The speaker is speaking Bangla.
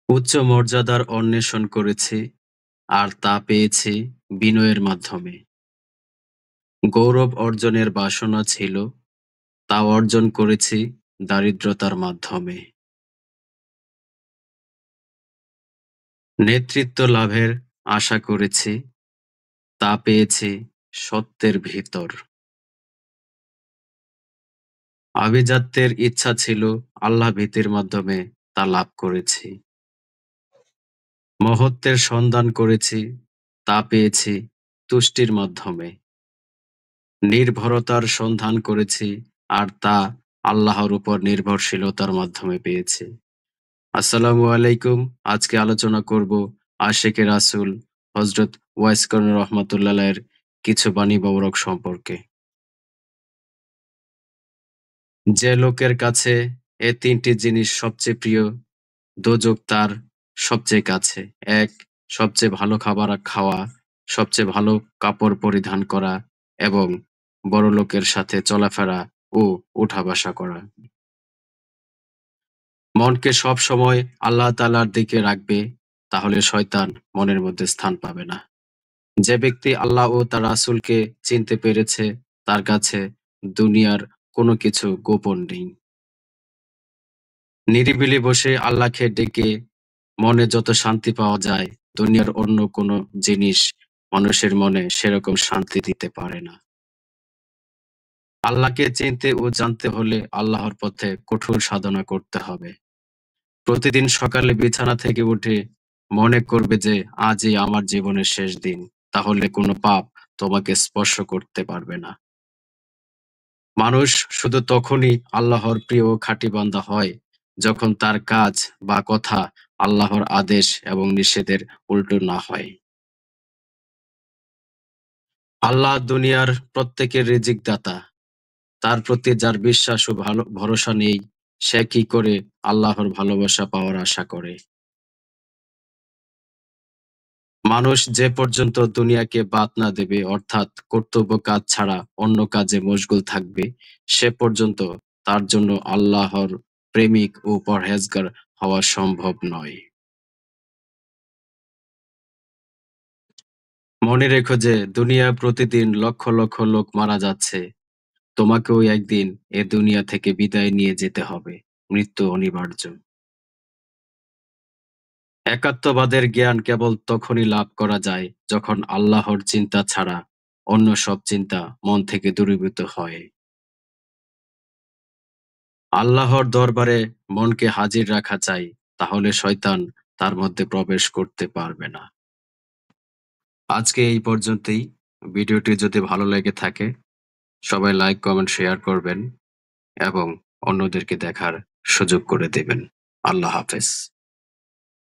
উচ্চ মর্যাদার অন্বেষণ করেছি, আর তা পেয়েছি বিনয়ের মাধ্যমে। গৌরব অর্জনের বাসনা ছিল, তা অর্জন করেছি দারিদ্রতার মাধ্যমে। নেতৃত্ব লাভের আশা করেছি, তা পেয়েছি সত্যের ভিতর। আভিজাত্যের ইচ্ছা ছিল, আল্লাহ ভীতির মাধ্যমে তা লাভ করেছি। মহত্বের সন্ধান করেছি, তা পেয়েছি তুষ্টির মাধ্যমে। নির্ভরতার সন্ধান করেছি, আর তা আল্লাহর উপর নির্ভরশীলতার মাধ্যমে পেয়েছি। আসসালামু আলাইকুম। আজকে আলোচনা করব আশিকে রাসূল হযরত ওয়াইস কর্ণী রহমাতুল্লাহ এর কিছু বাণী মোবারক সম্পর্কে। যে লোকের কাছে এ তিনটি জিনিস সবচেয়ে প্রিয়, দোজখ তার সবচেয়ে কাছে। ১. সবচেয়ে ভালো খাবার খাওয়া, সবচেয়ে ভালো কাপড় পরিধান করা এবং বড়লোকের সাথে চলাফেরা ও উঠা-বসা করা। মনকে সবসময় আল্লাহ তাআলার দিকে রাখবে, তাহলে শয়তান মনের মধ্যে স্থান পাবে না। যে ব্যক্তি আল্লাহ ও তার রাসূলকে চিনতে পেরেছে, তার কাছে দুনিয়ার কোনো কিছু গোপন নেই। নিরিবিলি বসে আল্লাহকে ডেকে মনে যত শান্তি পাওয়া যায়, দুনিয়ার অন্য কোনো জিনিস মানুষের মনে সেরকম শান্তি দিতে পারে না। আল্লাহকে চিনতে ও জানতে হলে আল্লাহর পথে কঠোর সাধনা করতে হবে। প্রতিদিন সকালে বিছানা থেকে উঠে মনে করবে যে আজই আমার জীবনের শেষ দিন, তাহলে কোনো পাপ তোমাকে স্পর্শ করতে পারবে না। মানুষ শুধু তখনই আল্লাহর প্রিয় ও খাঁটি বান্দা হয়, যখন তার কাজ বা কথা আল্লাহর আদেশ এবং নিষেধের উল্টো না হয়। আল্লাহ দুনিয়ার প্রত্যেকের রিজিক দাতা। তার প্রতি যার বিশ্বাস ও ভরসা নেই, সে কি করে আল্লাহর ভালোবাসা পাওয়ার আশা করে? মানুষ যে পর্যন্ত দুনিয়াকে বাদ না দেবে, অর্থাৎ কর্তব্য কাজ ছাড়া অন্য কাজে মশগুল থাকবে, সে পর্যন্ত তার জন্য আল্লাহর প্রেমিক ও পরহেজগার হওয়া সম্ভব নয়। মনে রেখো যে দুনিয়ায় প্রতিদিন লক্ষ লক্ষ লোক মারা যাচ্ছে। তোমাকেও একদিন এ দুনিয়া থেকে বিদায় নিয়ে যেতে হবে। মৃত্যু অনিবার্য। একাত্মবাদের জ্ঞান কেবল তখনই লাভ করা যায়, যখন আল্লাহর চিন্তা ছাড়া অন্য সব চিন্তা মন থেকে দূরীভূত হয়। আল্লাহর দরবারে মনকে হাজির রাখা চাই, তাহলে শয়তান তার মধ্যে প্রবেশ করতে পারবে না। আজকে এই পর্যন্তই। ভিডিওটি যদি ভালো লেগে থাকে, সবাই লাইক, কমেন্ট, শেয়ার করবেন এবং অন্যদেরকে দেখার সুযোগ করে দেবেন। আল্লাহ হাফেজ।